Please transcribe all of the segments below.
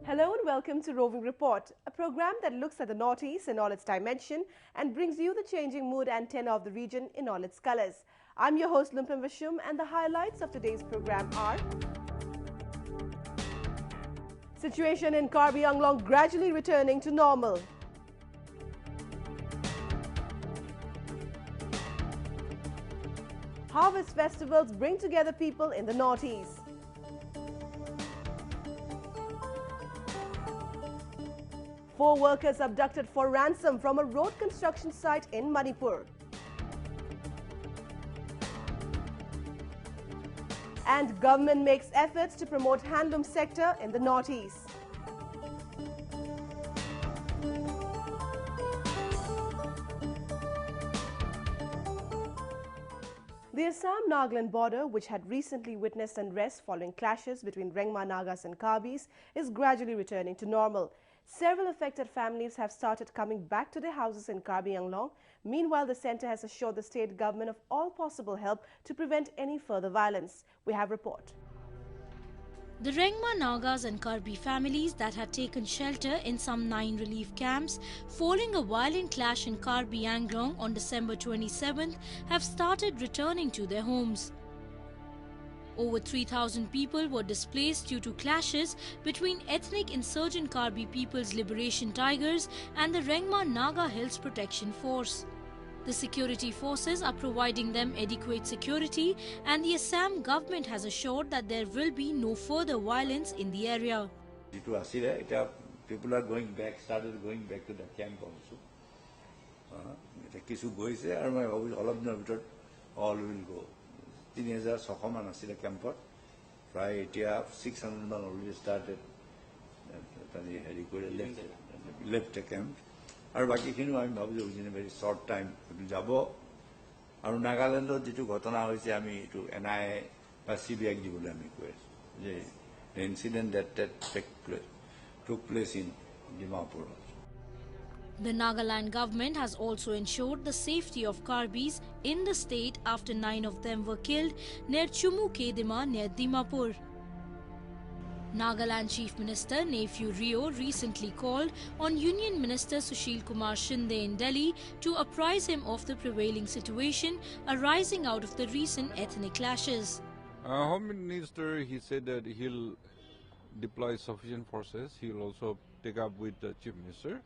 Hello and welcome to Roving Report, a program that looks at the Northeast in all its dimension and brings you the changing mood and tenor of the region in all its colors. I'm your host Lumpim Vishum, and the highlights of today's program are: situation in Karbi Anglong gradually returning to normal. Harvest festivals bring together people in the Northeast. Four workers abducted for ransom from a road construction site in Manipur. And government makes efforts to promote handloom sector in the Northeast. The Assam-Nagaland border, which had recently witnessed unrest following clashes between Rengma Nagas and Karbis, is gradually returning to normal. Several affected families have started coming back to their houses in Karbi Anglong. Meanwhile, the centre has assured the state government of all possible help to prevent any further violence. We have a report. The Rengma Nagas and Karbi families that had taken shelter in some 9 relief camps following a violent clash in Karbi Anglong on December 27th have started returning to their homes. Over 3,000 people were displaced due to clashes between ethnic insurgent Karbi People's Liberation Tigers and the Rengma Naga Hills Protection Force. The security forces are providing them adequate security, and the Assam government has assured that there will be no further violence in the area. People are going back, started going back to the camp also. All will go. 3,600 man asile campot. Right, 600 man already started. Left the camp. And baki khinu ami bhabu in a very short time jabo. Aru Nagaland jitu ghotona hoise ami to NI ba CBI dibole ami koe. The incident that took place in Dimapur. The Nagaland government has also ensured the safety of Karbis in the state after 9 of them were killed near Chumu Kedima near Dimapur. Nagaland Chief Minister Nephew Rio recently called on Union Minister Sushil Kumar Shinde in Delhi to apprise him of the prevailing situation arising out of the recent ethnic clashes. Home Minister, he said that he'll deploy sufficient forces. He'll also take up with the Chief Minister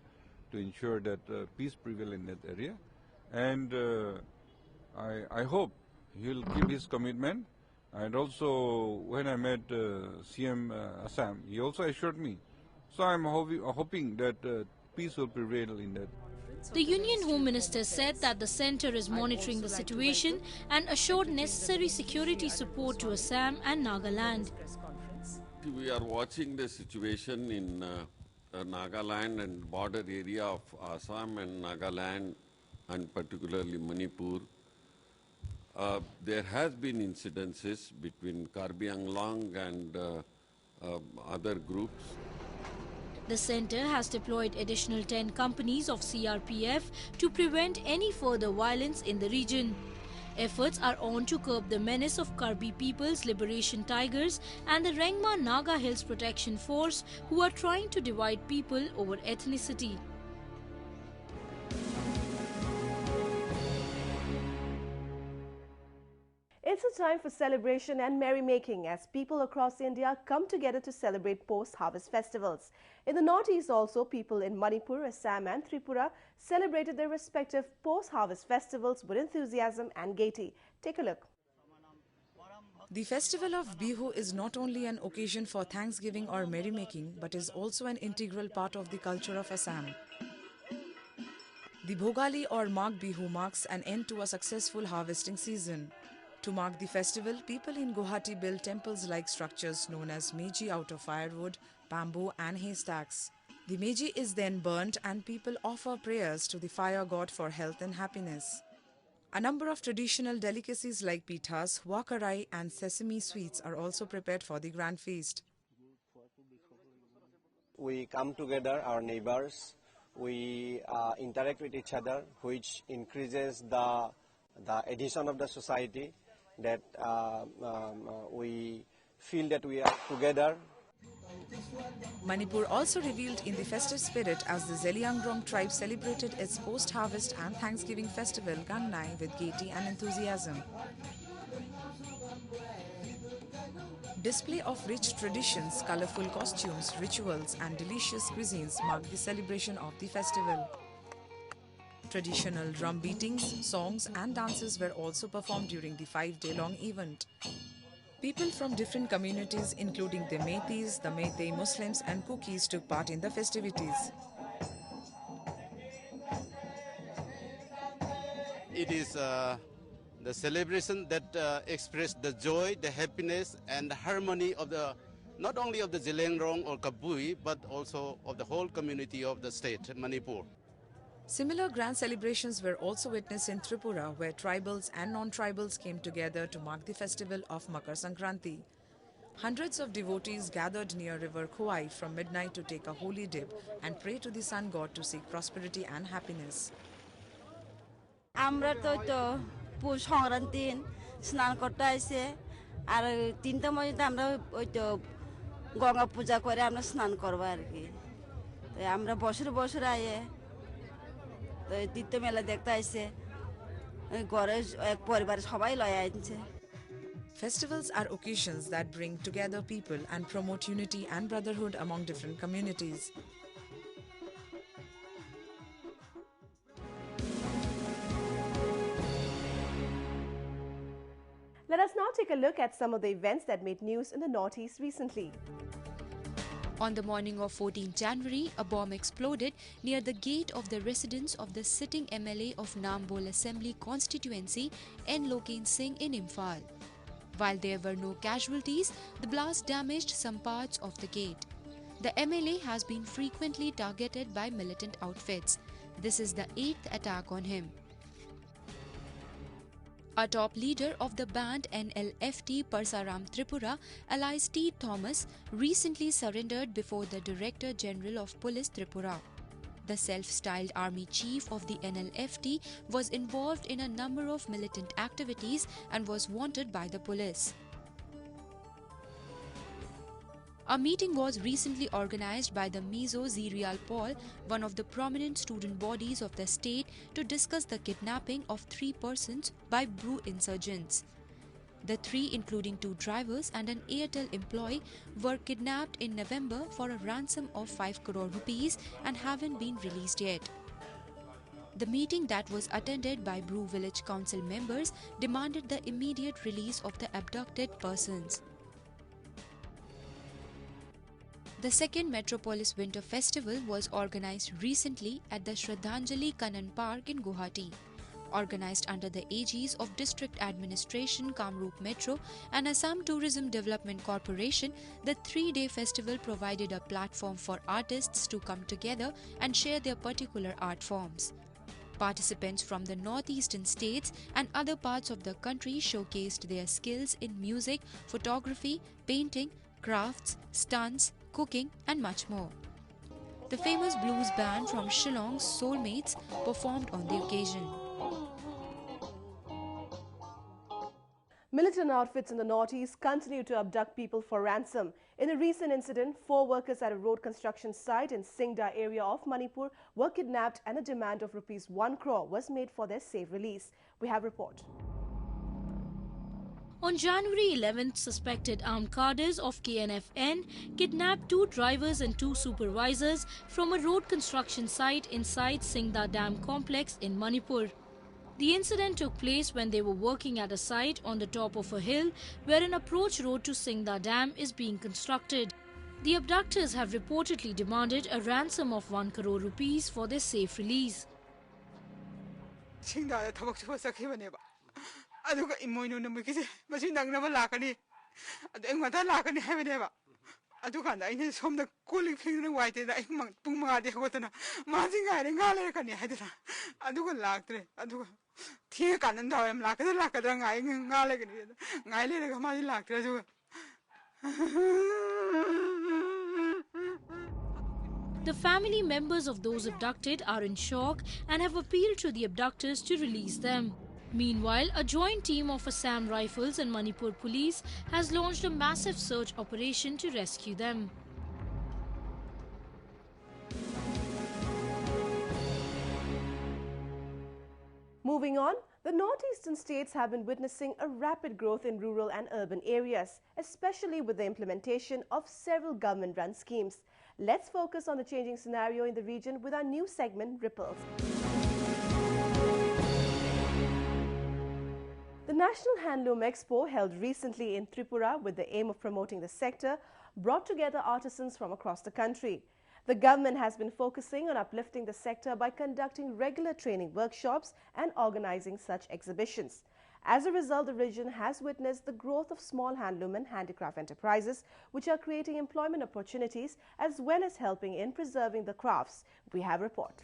to ensure that peace prevails in that area. And I hope he'll keep his commitment. And also, when I met CM Assam, he also assured me. So I'm hoping that peace will prevail in that. The Union Home Minister said that the centre is monitoring the situation and assured necessary security support to Assam and Nagaland. We are watching the situation in Nagaland and border area of Assam and Nagaland, and particularly Manipur. There has been incidences between Karbi Anglong and other groups. The centre has deployed additional 10 companies of CRPF to prevent any further violence in the region. Efforts are on to curb the menace of Karbi People's Liberation Tigers and the Rengma Naga Hills Protection Force, who are trying to divide people over ethnicity. It's a time for celebration and merrymaking as people across India come together to celebrate post-harvest festivals. In the Northeast also, people in Manipur, Assam and Tripura celebrated their respective post-harvest festivals with enthusiasm and gaiety. Take a look. The festival of Bihu is not only an occasion for thanksgiving or merrymaking, but is also an integral part of the culture of Assam. The Bhogali or Magh Bihu marks an end to a successful harvesting season. To mark the festival, people in Guwahati build temples-like structures known as meji out of firewood, bamboo and haystacks. The meji is then burnt and people offer prayers to the fire god for health and happiness. A number of traditional delicacies like pithas, wakarai and sesame sweets are also prepared for the grand feast. We come together, our neighbors, we interact with each other, which increases the the adhesion of the society, that we feel that we are together. Manipur also revealed in the festive spirit as the Zeliangrong tribe celebrated its post-harvest and Thanksgiving festival Gangnai with gaiety and enthusiasm. Display of rich traditions, colorful costumes, rituals and delicious cuisines marked the celebration of the festival. Traditional drum beatings, songs and dances were also performed during the 5-day-long event. People from different communities including the Meiteis, the Meitei Muslims and Kukis took part in the festivities. It is the celebration that expressed the joy, the happiness and the harmony of not only of the Zeliangrong or Kabui, but also of the whole community of the state, Manipur. Similar grand celebrations were also witnessed in Tripura, where tribals and non-tribals came together to mark the festival of Makar Sankranti. Hundreds of devotees gathered near river Khowai from midnight to take a holy dip and pray to the sun god to seek prosperity and happiness. আমরা তো পুষ সংক্রান্তি স্নান করতে আইছে আর 3টা মধ্যে আমরা ওই তো গঙ্গা পূজা করে আমরা স্নান করব আর কি তো আমরা বছর আইয়ে তো তীর্থ মেলা দেখতে আইছে ঘরে এক পরিবার সবাই লয় আইছে Festivals are occasions that bring together people and promote unity and brotherhood among different communities. Let us now take a look at some of the events that made news in the Northeast recently. On the morning of 14 January, a bomb exploded near the gate of the residence of the sitting MLA of Nambol Assembly constituency, N. Loken Singh in Imphal. While there were no casualties, the blast damaged some parts of the gate. The MLA has been frequently targeted by militant outfits. This is the 8th attack on him. A top leader of the banned NLFT Parsaram Tripura, alias T. Thomas, recently surrendered before the Director General of Police Tripura. The self-styled army chief of the NLFT was involved in a number of militant activities and was wanted by the police. A meeting was recently organized by the Mizo Zirial Paul, one of the prominent student bodies of the state, to discuss the kidnapping of 3 persons by Bru insurgents. The 3, including 2 drivers and an Airtel employee, were kidnapped in November for a ransom of 5 crore rupees and haven't been released yet. The meeting that was attended by Bru village council members demanded the immediate release of the abducted persons. The second Metropolis Winter Festival was organized recently at the Shraddhanjali Kanan Park in Guwahati. Organized under the aegis of District Administration, Kamrup Metro and Assam Tourism Development Corporation, the 3-day festival provided a platform for artists to come together and share their particular art forms. Participants from the northeastern states and other parts of the country showcased their skills in music, photography, painting, crafts, stunts, cooking and much more. The famous blues band from Shillong's Soulmates performed on the occasion. Militant outfits in the Northeast continue to abduct people for ransom. In a recent incident, 4 workers at a road construction site in Singda area of Manipur were kidnapped and a demand of rupees 1 crore was made for their safe release. We have a report. On January 11th, suspected armed cadres of KNFN kidnapped 2 drivers and 2 supervisors from a road construction site inside Singda Dam complex in Manipur. The incident took place when they were working at a site on the top of a hill where an approach road to Singda Dam is being constructed. The abductors have reportedly demanded a ransom of 1 crore rupees for their safe release. aduga imoino namukise masi nangnama lakani adu engmata lakani habeneba adu kanda ine somda koli phingna waite da ek pung ma de hotana ma jinga re ngale kani hadira aduga laktre aduga thie kanan da em lakada ngai ngale kani ngai le ga ma laktre aduga The family members of those abducted are in shock and have appealed to the abductors to release them. Meanwhile, a joint team of Assam Rifles and Manipur Police has launched a massive search operation to rescue them. Moving on, the northeastern states have been witnessing a rapid growth in rural and urban areas, especially with the implementation of several government-run schemes. Let's focus on the changing scenario in the region with our new segment, Ripples. The National Handloom Expo, held recently in Tripura with the aim of promoting the sector, brought together artisans from across the country. The government has been focusing on uplifting the sector by conducting regular training workshops and organizing such exhibitions. As a result, the region has witnessed the growth of small handloom and handicraft enterprises, which are creating employment opportunities as well as helping in preserving the crafts. We have a report.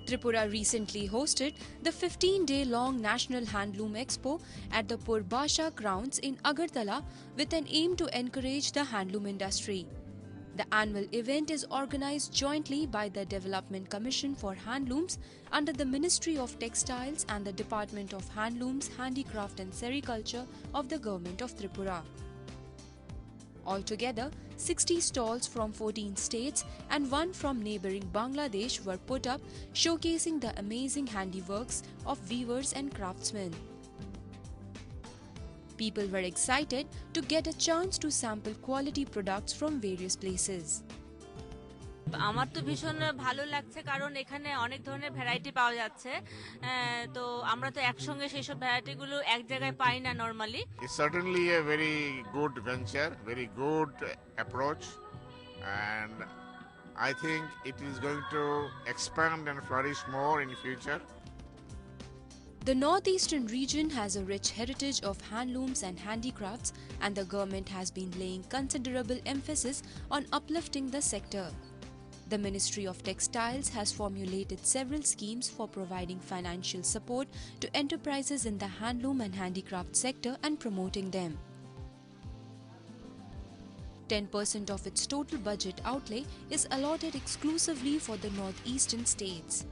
Tripura recently hosted the 15-day-long National Handloom Expo at the Purbasha grounds in Agartala with an aim to encourage the handloom industry. The annual event is organized jointly by the Development Commission for Handlooms under the Ministry of Textiles and the Department of Handlooms, Handicraft and Sericulture of the Government of Tripura. Altogether, 60 stalls from 14 states and one from neighbouring Bangladesh were put up, showcasing the amazing handiworks of weavers and craftsmen. People were excited to get a chance to sample quality products from various places. আমার তো ভীষণ ভালো লাগছে কারণ এখানে অনেক ধরনের variety পাওয়া যাচ্ছে তো আমরা তো একসঙ্গে সেই সব ভ্যারাইটিগুলো এক জায়গায় পাই না normally It's certainly a very good venture, very good approach, and I think it is going to expand and flourish more in future. The northeastern region has a rich heritage of handlooms and handicrafts, and the government has been laying considerable emphasis on uplifting the sector. The Ministry of Textiles has formulated several schemes for providing financial support to enterprises in the handloom and handicraft sector and promoting them. 10% of its total budget outlay is allotted exclusively for the northeastern states.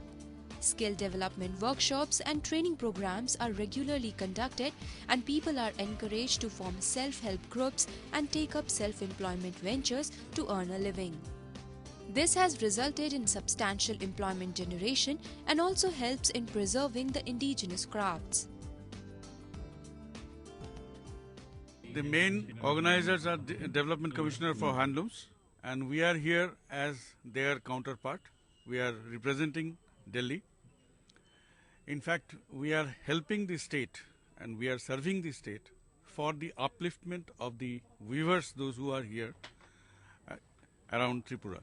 Skill development workshops and training programs are regularly conducted, and people are encouraged to form self-help groups and take up self-employment ventures to earn a living. This has resulted in substantial employment generation and also helps in preserving the indigenous crafts. The main organizers are the Development Commissioner for Handlooms, and we are here as their counterpart. We are representing Delhi. In fact, we are helping the state and we are serving the state for the upliftment of the weavers, those who are here around Tripura.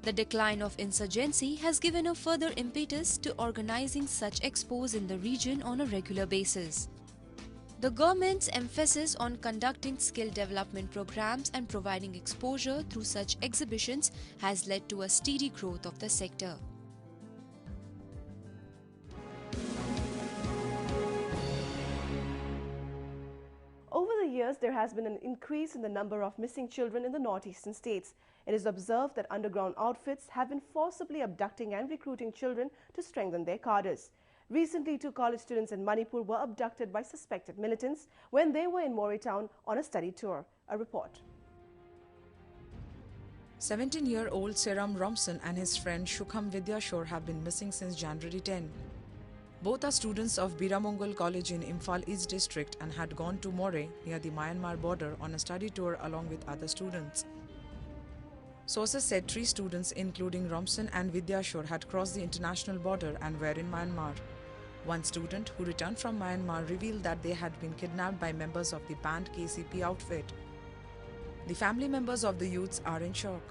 The decline of insurgency has given a further impetus to organizing such expos in the region on a regular basis. The government's emphasis on conducting skill development programs and providing exposure through such exhibitions has led to a steady growth of the sector. Over the years, there has been an increase in the number of missing children in the northeastern states. It is observed that underground outfits have been forcibly abducting and recruiting children to strengthen their cadres. Recently, 2 college students in Manipur were abducted by suspected militants when they were in Moritown on a study tour. A report. 17-year-old Seram Romson and his friend Shukham Vidyashore have been missing since January 10. Both are students of Biramongol College in Imphal East District and had gone to More near the Myanmar border on a study tour along with other students. Sources said 3 students, including Romson and Vidyashore, had crossed the international border and were in Myanmar. One student who returned from Myanmar revealed that they had been kidnapped by members of the banned KCP outfit. The family members of the youths are in shock.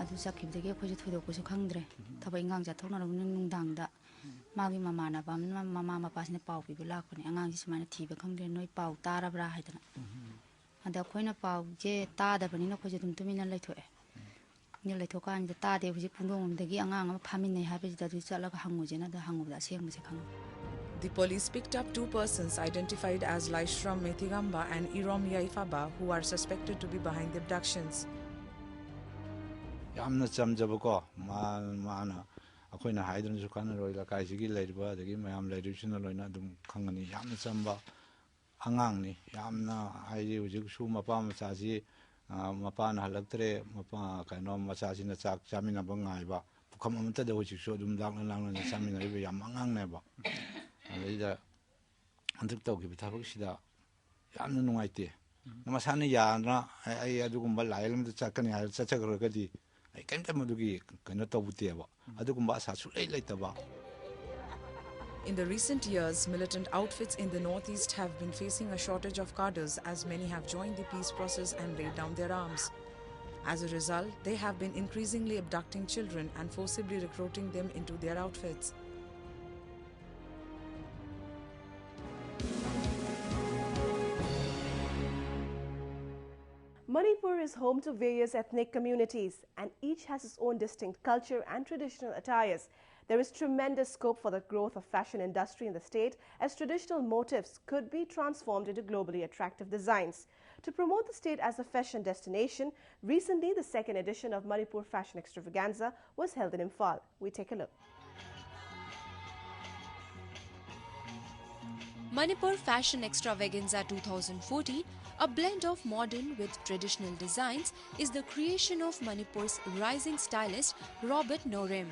ꯑꯗꯨ ꯆꯠꯈꯤꯕꯗꯒꯤ ꯑꯩꯈꯣꯏꯁꯨ ꯊꯣꯏꯗꯣꯛꯄꯁꯨ ꯈꯪꯗ꯭ꯔꯦ ꯊꯕꯛ ꯏꯟꯈꯥꯡ ꯆꯠꯊꯣꯛꯅꯔꯕꯅꯤꯅ ꯅꯨꯡꯗꯥꯡꯗ ꯃꯥꯒꯤ ꯃꯃꯥꯟꯅꯕ ꯑꯃꯅ ꯃꯃꯥ ꯃꯄꯥꯁꯤꯅ ꯄꯥꯎ ꯄꯤꯕ ꯂꯥꯛꯄꯅꯦ ꯑꯉꯥꯡꯁꯤ ꯁꯨꯃꯥꯏꯅ ꯊꯤꯕ ꯈꯪꯗ꯭ꯔꯦ ꯅꯣꯏ ꯄꯥꯎ ꯇꯥꯔꯕ꯭ꯔꯥ ꯍꯥꯏꯗꯅ ꯑꯗ ꯑꯩꯈꯣꯏꯅ ꯄꯥꯎꯁꯦ ꯇꯥꯗꯕꯅꯤꯅ ꯑꯩꯈꯣꯏꯁꯨ ꯑꯗꯨꯝ ꯇꯨꯃꯤꯟꯅ ꯂꯩꯊꯣꯛꯑꯦ ꯂꯩꯊꯣꯛꯀꯥꯟꯁꯤꯗ ꯇꯥꯗꯦ ꯍꯧꯖꯤꯛ ꯄꯨꯡꯗꯣꯡꯕꯝꯗꯒꯤ ꯑꯉꯥꯡ ꯑꯃ ꯐꯥꯃꯤꯟꯅꯩ ꯍꯥꯏꯕꯁꯤꯗ ꯑꯗꯨ ꯆꯠꯂꯒ ꯍꯪꯉꯨꯁꯦꯅ ꯑꯗ ꯍꯪꯉꯨꯕꯗ ꯑꯁꯦꯡꯕꯁꯦ ꯈꯪꯉꯦ. The police picked up 2 persons identified as Laishram Metigamba and Irom Yaifaba who are suspected to be behind the abductions. ꯌꯥꯝꯅ ꯆꯝꯖꯕꯀꯣ ꯃꯥꯅ ꯑꯩꯈꯣꯏꯅ ꯍꯥꯏꯗꯨꯅꯁꯨ ꯈꯪꯅꯔꯣꯏ ꯂꯩꯀꯥꯏꯁꯤꯒꯤ ꯂꯩꯔꯤꯕ ꯑꯗꯒꯤ ꯃꯌꯥꯝ ꯂꯩꯔꯤꯕꯁꯤꯅ ꯂꯣꯏꯅ ꯑꯗꯨꯝ ꯈꯪꯒꯅꯤ ꯌꯥꯝꯅ ꯆꯝꯕ ꯑꯉꯥꯡꯅꯤ ꯌꯥꯝꯅ ꯍꯥꯏꯗꯤ ꯍꯧꯖꯤꯛꯁꯨ ꯃꯄꯥ ꯃꯆꯥꯁꯤ ꯃꯄꯥꯅ ꯍꯜꯂꯛꯇ꯭ꯔꯦ ꯀꯩꯅꯣ ꯃꯆꯥꯁꯤꯅ ꯆꯥꯛ ꯆꯥꯃꯤꯟꯅꯕ ꯉꯥꯏꯕ ꯄꯨꯈꯝ ꯑꯃꯠꯇꯗ ꯍꯧꯖꯤꯛꯁꯨ ꯑꯗꯨꯝ ꯂꯥꯛꯅ ꯆꯥꯃꯤꯟꯅꯔꯤꯕ ꯌꯥꯝ ꯑꯉꯥꯡꯅꯦꯕ ꯑꯗꯩꯗ ꯍꯟꯗꯛ ꯇꯧꯈꯤꯕ ꯊꯕꯛꯁꯤꯗ ꯌꯥꯝꯅ ꯅꯨꯡꯉꯥꯏꯇꯦ ꯃꯁꯥꯅ ꯌꯥꯅ ꯑꯩ ꯑꯗꯨꯒꯨꯝꯕ ꯂꯥꯏ ꯑꯃꯗ ꯆꯠꯀꯅꯤ ꯍꯥꯏꯔ ꯆꯠꯆꯈ꯭ꯔꯒꯗꯤ ꯑꯩ ꯀꯩꯝꯇ ꯃꯗꯨꯒꯤ ꯀꯩꯅꯣ ꯇꯧꯕꯨꯠꯇꯦꯕ ꯑꯗꯨꯒꯨꯝꯕ ꯑꯁꯥ ꯁꯨꯡꯂꯩ ꯂꯩꯇꯕ. In the recent years, militant outfits in the northeast have been facing a shortage of cadres as many have joined the peace process and laid down their arms. As a result, they have been increasingly abducting children and forcibly recruiting them into their outfits. Manipur is home to various ethnic communities, and each has its own distinct culture and traditional attires. There is tremendous scope for the growth of fashion industry in the state, as traditional motifs could be transformed into globally attractive designs. To promote the state as a fashion destination, recently the second edition of Manipur Fashion Extravaganza was held in Imphal. We take a look. Manipur Fashion Extravaganza 2014, a blend of modern with traditional designs, is the creation of Manipur's rising stylist Robert Norem.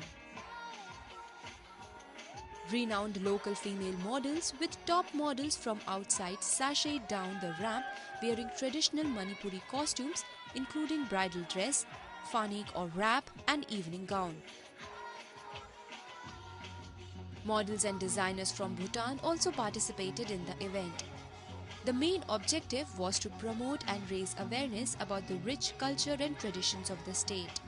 Renowned local female models with top models from outside sashayed down the ramp wearing traditional Manipuri costumes including bridal dress, fanik or wrap and evening gown. Models and designers from Bhutan also participated in the event. The main objective was to promote and raise awareness about the rich culture and traditions of the state.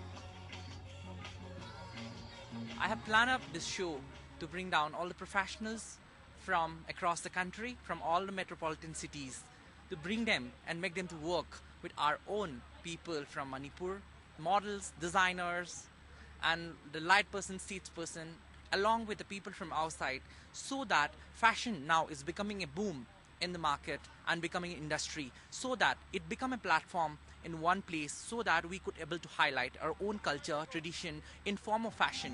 I have planned up this show to bring down all the professionals from across the country, from all the metropolitan cities, to bring them and make them to work with our own people from Manipur, models, designers, and the light person, seats person, along with the people from outside, so that fashion now is becoming a boom in the market and becoming an industry, so that it become a platform in one place, so that we could able to highlight our own culture, tradition in form of fashion.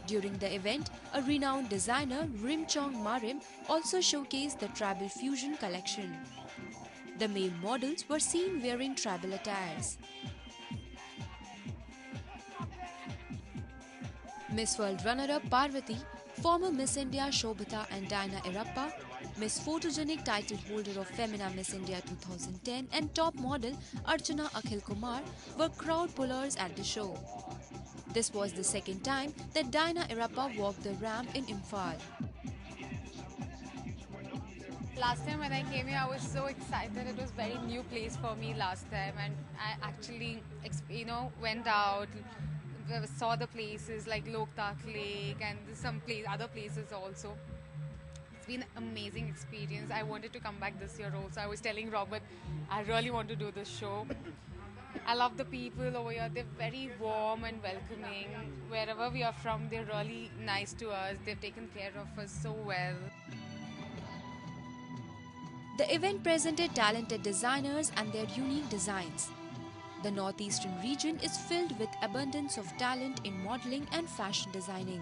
During the event, a renowned designer, Rimchong Marim, also showcased the tribal fusion collection. The male models were seen wearing tribal attires. Miss World runner-up Parvati, former Miss India Shobhita and Dinah Irappa, Miss Photogenic title holder of Femina Miss India 2010 and top model Archana Akhil Kumar were crowd pullers at the show. This was the second time that Dinah Irappa walked the ramp in Imphal. Last time when I came here, I was so excited. It was a very new place for me last time, and I actually, went out, saw the places like Loktak Lake and some other places also. It's been an amazing experience. I wanted to come back this year also. I was telling Robert, I really want to do this show. I love the people over here. They're very warm and welcoming. Wherever we are from, they're really nice to us. They've taken care of us so well. The event presented talented designers and their unique designs. The northeastern region is filled with abundance of talent in modeling and fashion designing.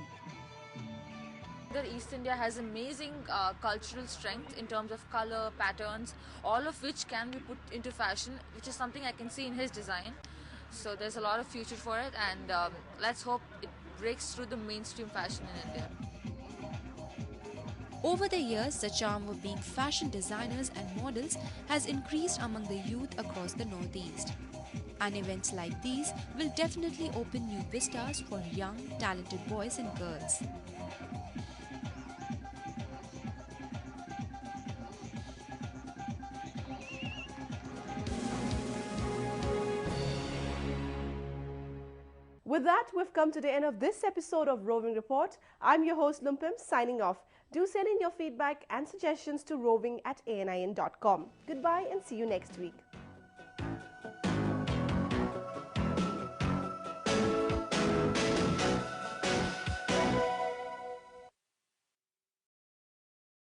East India has amazing cultural strength in terms of color, patterns, all of which can be put into fashion, which is something I can see in his design. So there's a lot of future for it, and let's hope it breaks through the mainstream fashion in India. Over the years, the charm of being fashion designers and models has increased among the youth across the Northeast. And events like these will definitely open new vistas for young, talented boys and girls. With that, we've come to the end of this episode of Roving Report. I'm your host Lumpim, signing off. Do send in your feedback and suggestions to roving@anin.com. Goodbye and see you next week.